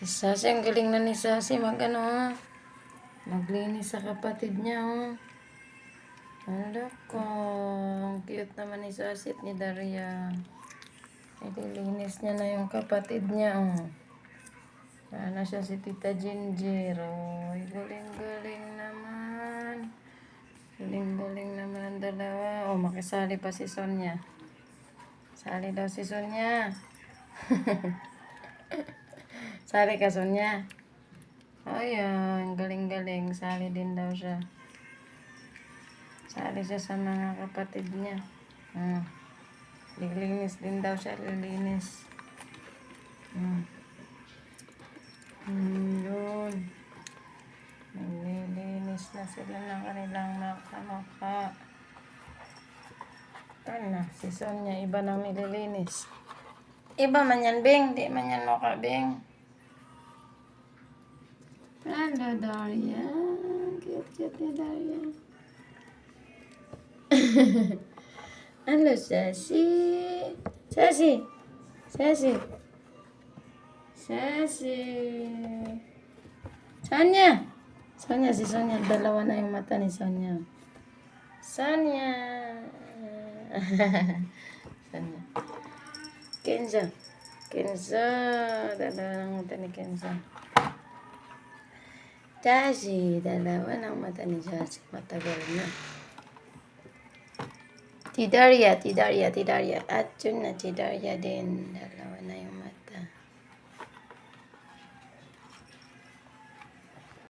Si Sassy, ang galing na ni Sassy maglinis sa kapatid niya, oh. Hala ko, ang cute naman ni Sassy at ni Daria. Ililinis niya na yung kapatid niya, oh. Sana siya si Tita Ginger, oh. Galing-galing naman. Galing-galing naman ang dalawa. Oh, makisali pa si Sonia. Sali daw si Sonia. Sali ka, Sonia. Ayan, galing-galing. Sali din daw siya. Sali siya sa mga kapatid niya. Lilinis din daw siya, lilinis. Yun. Naglilinis na sila ng kanilang mukha. Ito na, si Sonia, iba nang nililinis. Iba man yan, Bing. Di man yan mukha, Bing. Hello, Daria. Cute ni Daria. Hello, Sassy. Sassy. Sassy. Sassy. Sonia. Sonia, si Sonia. Dalawa na yung mata ni Sonia. Sonia. Sonia. Kenzo. Kenzo. Dalawa ng mata ni Kenzo. Sassy. Dalawa ng mata ni Sassy. Matagal na. Tidaria. At yun na, Tidaria din.